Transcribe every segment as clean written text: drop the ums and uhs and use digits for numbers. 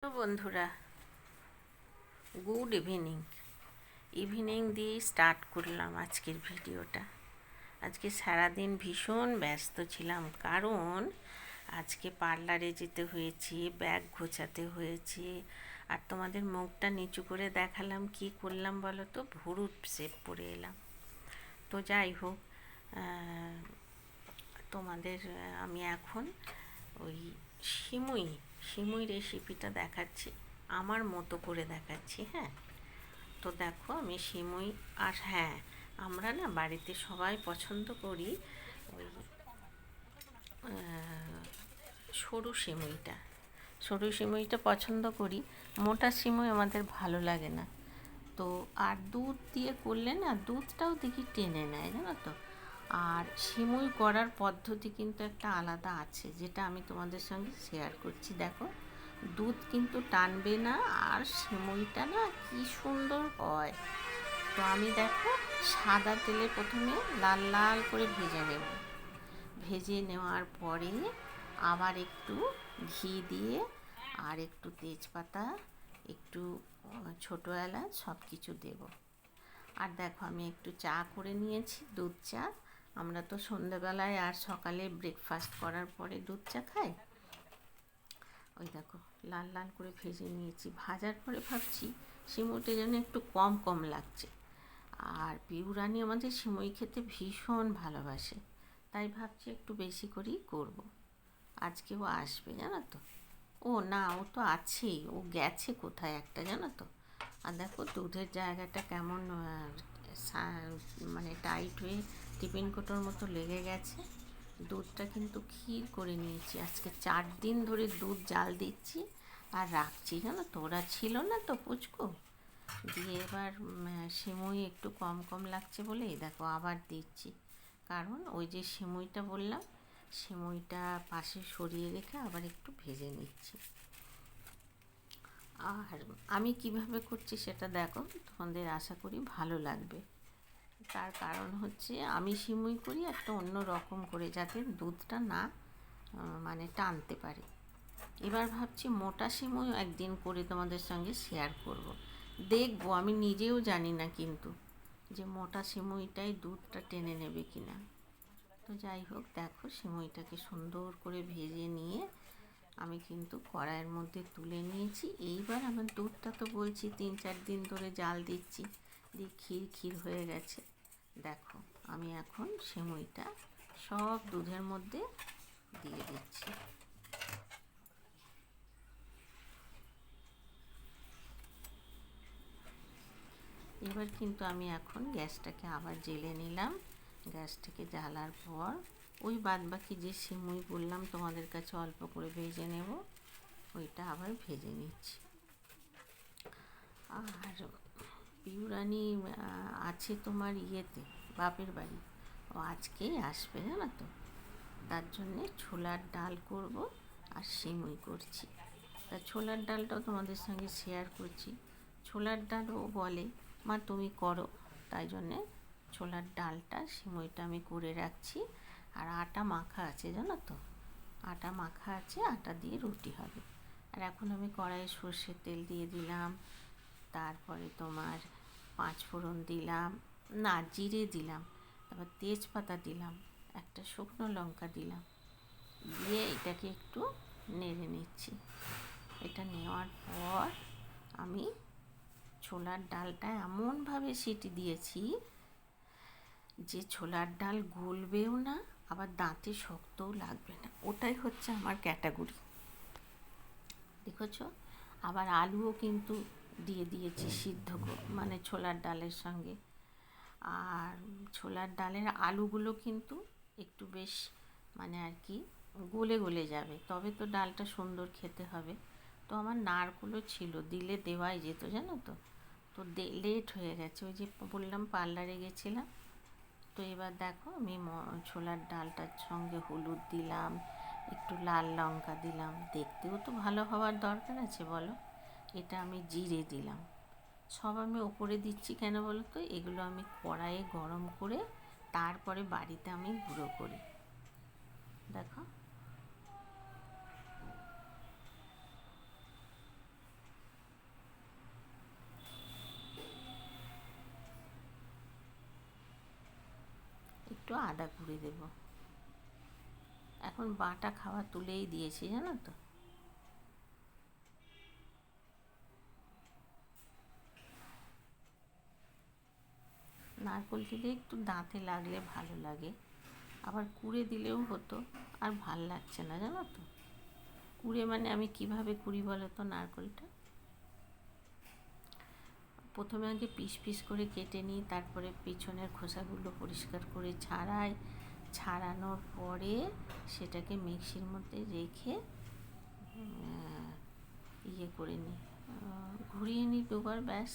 তো বন্ধুরা, good evening দিয়েই স্টার্ট করলাম আজকের ভিডিওটা। আজকে সারাদিন ভীষণ ব্যস্ত ছিলাম, কারণ আজকে পার্লারে যেতে হয়েছে, ব্যাগ গোছাতে হয়েছে। আর তোমাদের মুখটা নিচু করে দেখালাম, কি করলাম বলো তো, ভুরুট শেপ পরে এলাম। তো যাই হোক, তোমাদের আমি এখন ওই সিমুই রেসিপিটা দেখাচ্ছি, আমার মতো করে দেখাচ্ছি। হ্যাঁ, তো দেখো আমি সিমুই, আর হ্যাঁ, আমরা না বাড়িতে সবাই পছন্দ করি ওই সরু সিমুইটা পছন্দ করি। মোটা সিমুই আমাদের ভালো লাগে না। তো আর দুধ দিয়ে করলে না, দুধটাও দেখি টেনে নেয়, জানো তো। আর সিমুই করার পদ্ধতি কিন্তু একটা আলাদা আছে, যেটা আমি তোমাদের সঙ্গে শেয়ার করছি। দেখো, দুধ কিন্তু টানবে না, আর সিমুইটা না কি সুন্দর হয়। তো আমি দেখো সাদা তেলে প্রথমে লাল লাল করে ভেজে নেওয়ার পরে আবার একটু ঘি দিয়ে আর একটু তেজপাতা, একটু ছোটো এলাচ সব কিছু দেবো। আর দেখো আমি একটু চা করে নিয়েছি, দুধ চা। আমরা তো সন্ধ্যেবেলায় আর সকালে ব্রেকফাস্ট করার পরে দুধ চা খাই। ওই দেখো লাল লাল করে ভেজে নিয়েছি। ভাজার পরে ভাবছি সিমুইটা যেন একটু কম কম লাগছে। আর পিউরানি আমাদের সিমুই খেতে ভীষণ ভালোবাসে, তাই ভাবছি একটু বেশি করেই করব। আজকেও আসবে, জানো তো। ও না, ও তো আছেই, ও গেছে কোথায় একটা, জানো তো। আর দেখো দুধের জায়গাটা কেমন মানে টাইট হয়ে টিফিন কোটোর মতো লেগে গেছে। দুধটা কিন্তু ক্ষীর করে নিয়েছি, আজকে 4 দিন ধরে দুধ জাল দিচ্ছি আর রাখছি, জানো তো। ওরা ছিল না তো পুচকু, দিয়ে এবার সিমুই একটু কম কম লাগছে বলে এই দেখো আবার দিচ্ছি। কারণ ওই যে সিমুইটা বললাম, সিমুইটা পাশে সরিয়ে রেখে আবার একটু ভেজে নিচ্ছি। আর আমি কিভাবে করছি সেটা দেখো, তোমাদের আশা করি ভালো লাগবে। তার কারণ হচ্ছে আমি সিমুই করি একটা অন্য রকম করে, যাতে দুধটা না মানে টানতে পারে। এবার ভাবছি মোটা সিমুই একদিন করে তোমাদের সঙ্গে শেয়ার করব। দেখবো, আমি নিজেও জানি না কিন্তু, যে মোটা সিমুইটাই দুধটা টেনে নেবে কিনা। তো যাই হোক, দেখো সিমুইটাকে সুন্দর করে ভেজে নিয়ে আমি কিন্তু কড়াইয়ের মধ্যে তুলে নিয়েছি। এইবার আমার দুধটা তো বলছি 3-4 দিন ধরে জাল দিচ্ছি, দিয়ে ক্ষীর হয়ে গেছে। দেখো আমি এখন সিমুইটা সব দুধের মধ্যে দিয়ে দিচ্ছি। এবার কিন্তু আমি এখন গ্যাসটাকে আবার জ্বেলে নিলাম। গ্যাসটাকে জ্বালার পর ওই বাদবাকি যে সিমুই বললাম তোমাদের কাছে অল্প করে ভেজে নেব, ওইটা আবার ভেজে নিচ্ছি। আর পিউরানি আছে তোমার ইয়েতে, বাপের বাড়ি। ও আজকেই আসবে, জানো তো। তার জন্যে ছোলার ডাল করব আর সিমুই করছি। তা ছোলার ডালটাও তোমাদের সঙ্গে শেয়ার করছি। ছোলার ডালও বলে মা তুমি করো, তাই জন্যে ছোলার ডালটা সিমুইটা আমি করে রাখছি। আর আটা মাখা আছে, জানো তো। আটা মাখা আছে, আটা দিয়ে রুটি হবে। আর এখন আমি কড়াইয়ে সর্ষের তেল দিয়ে দিলাম, তারপরে তোমার 5 ফোড়ন দিলাম, না জিরে দিলাম, তারপর তেজপাতা দিলাম, একটা শুকনো লঙ্কা দিলাম, দিয়ে এটাকে একটু নেড়ে নিচ্ছি। এটা নেওয়ার পর আমি ছোলার ডালটা এমনভাবে সিটি দিয়েছি যে ছোলার ডাল গলবেও না, আবার দাঁতে শক্তও লাগবে না। ওটাই হচ্ছে আমার ক্যাটাগরি, দেখেছো। আবার আলুও কিন্তু দিয়ে দিয়েছি সিদ্ধ, মানে ছোলার ডালের সঙ্গে। আর ছোলার ডালের আলুগুলো কিন্তু একটু বেশ মানে আর কি গলে গলে যাবে, তবে তো ডালটা সুন্দর খেতে হবে। তো আমার নারগুলো ছিল, দিলে দেওয়াই যেত, জানো তো। তো লেট হয়ে গেছে, ওই যে বললাম পার্লারে গেছিলাম। তো এবার দেখো আমি ছোলার ডালটার সঙ্গে হলুদ দিলাম, একটু লাল লঙ্কা দিলাম, দেখতেও তো ভালো হওয়ার দরকার আছে বলো। এটা আমি জিরে দিলাম। সব আমি ওপরে দিচ্ছি কেন বলো তো, এগুলো আমি কড়াইয়ে গরম করে তারপরে বাড়িতে আমি গুঁড়ো করি। দেখো একটু আদা কুড়ে দেব। এখন বাটা খাওয়া তুলেই দিয়েছি, জানো তো। নারকোল দিলে একটু দাঁতে লাগলে ভালো লাগে, আবার কুড়ে দিলেও হতো, আর ভাল লাগছে না, জানো তো। কুড়ে মানে আমি কিভাবে কুড়ি বলো তো নারকোলটা? প্রথমে আগে পিস পিস করে কেটে নিই, তারপরে পিছনের খোসাগুলো পরিষ্কার করে ছাড়াই, ছাড়ানোর পরে সেটাকে মিক্সির মধ্যে রেখে ইয়ে করে নিই, ঘুরিয়ে নিই দুবার, ব্যাস।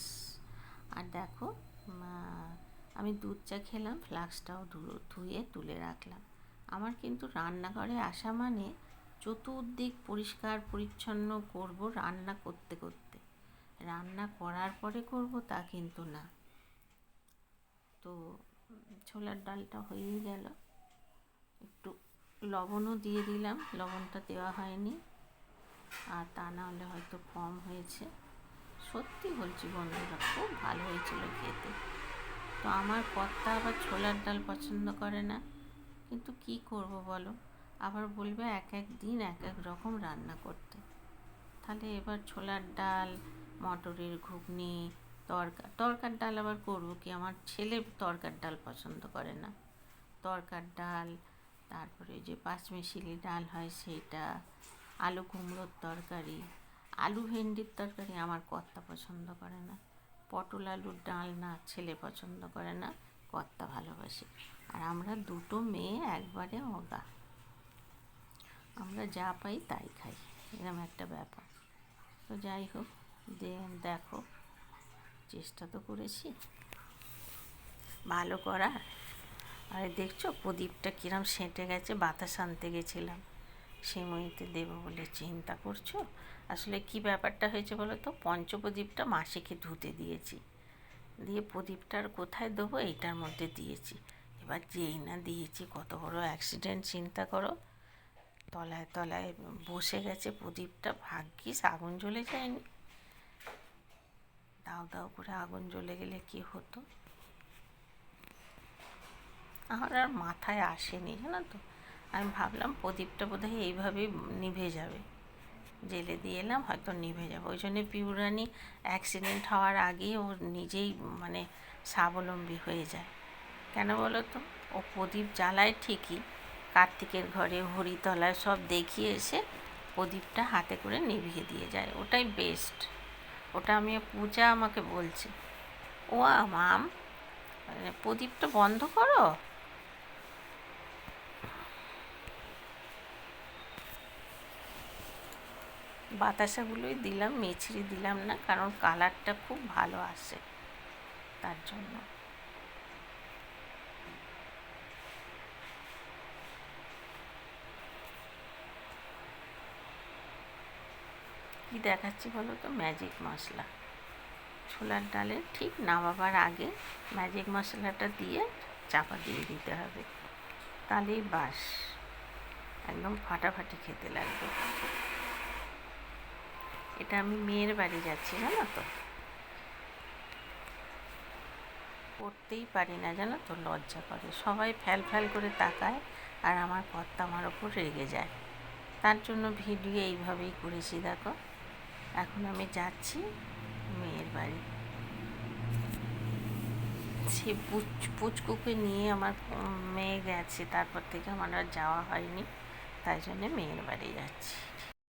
আর দেখো, আমি দুধ চা খেলাম, ফ্লাস্কটাও ধুয়ে তুলে রাখলাম। আমার কিন্তু রান্নাঘরে আসা মানে চতুর্দিক পরিষ্কার পরিচ্ছন্ন করব রান্না করতে করতে, রান্না করার পরে করব তা কিন্তু না। তো ছোলার ডালটা হয়েই গেল, একটু লবণও দিয়ে দিলাম, লবণটা দেওয়া হয়নি, আর তা না হলে হয়তো কম হয়েছে। সত্যি বলছি বন্ধুরা, খুব ভালো হয়েছিল খেতে। তো আমার কর্তা আবার ছোলার ডাল পছন্দ করে না, কিন্তু কি করব বলো, আবার বলবে এক এক দিন এক এক রকম রান্না করতে। তাহলে এবার ছোলার ডাল, মটরের ঘুগনি, তরকার ডাল আবার করবো কি, আমার ছেলে তরকার ডাল পছন্দ করে না। তরকার ডাল, তারপরে যে পাঁচমিশালি ডাল হয় সেইটা, আলু কুমড়োর তরকারি, আলু ভেন্ডির তরকারি আমার কর্তা পছন্দ করে না, পটল আলুর ডাল না ছেলে পছন্দ করে না, কর্তা ভালোবাসে। আর আমরা দুটো মেয়ে একবারে অগা, আমরা যা পাই তাই খাই, এরকম একটা ব্যাপার। তো যাই হোক, দেখো চেষ্টা তো করেছি ভালো করার। আরে দেখছো প্রদীপটা কিরম সেঁটে গেছে, বাতাস আনতে গেছিলাম সিমুইতে দেবো বলে, চিন্তা করছো। আসলে কি ব্যাপারটা হয়েছে বলো তো, পঞ্চপ্রদীপটা মাসিকে ধুতে দিয়েছি, দিয়ে প্রদীপটা আর কোথায় দেবো এইটার মধ্যে দিয়েছি। এবার যেই না দিয়েছি, কত বড় অ্যাক্সিডেন্ট চিন্তা করো। তলায় তলায় বসে গেছে প্রদীপটা, ভাগ্যিস আগুন জ্বলে যায়নি, দাও দাও করে আগুন জ্বলে গেলে কি হতো। আমার আর মাথায় আসেনি, জানো তো। আমি ভাবলাম প্রদীপটা বোধহয় এইভাবেই নিভে যাবে, জেলে দিয়ে এলাম হয়তো নিভে যাবে, ওই জন্যে পিউরানি অ্যাক্সিডেন্ট হওয়ার আগেই ও নিজেই মানে স্বাবলম্বী হয়ে যায়। কেন বলো তো, ও প্রদীপ জ্বালায় ঠিকই, কার্তিকের ঘরে, হরিতলায় সব দেখিয়ে এসে প্রদীপটা হাতে করে নিভিয়ে দিয়ে যায়, ওটাই বেস্ট। ওটা আমি, পূজা আমাকে বলছে, ও মাম প্রদীপটা বন্ধ করো। বাতাসাগুলোই দিলাম, মিছরি দিলাম না, কারণ কালারটা খুব ভালো আসে তার জন্য। কি দেখাচ্ছি বলো তো, ম্যাজিক মশলা, ছোলার ডালের ঠিক নামাবার আগে ম্যাজিক মশলাটা দিয়ে চাপা দিয়ে দিতে হবে, তাহলেই বাস একদম ফাটাফাটি খেতে লাগবে। এটা আমি মেয়ের বাড়ি যাচ্ছি, জানো তো, করতেই পারি না, জানো তো, লজ্জা করে, সবাই ফ্যাল ফ্যাল করে তাকায়, আর আমার কর্তা আমার ওপর রেগে যায়। তার জন্য ভিডিও এইভাবেই করেছি, দেখো। এখন আমি যাচ্ছি মেয়ের বাড়ি, সে পুচকুকে নিয়ে আমার মেয়ে গেছে, তারপর থেকে আমার আর যাওয়া হয়নি, তাই জন্যে মেয়ের বাড়ি যাচ্ছি।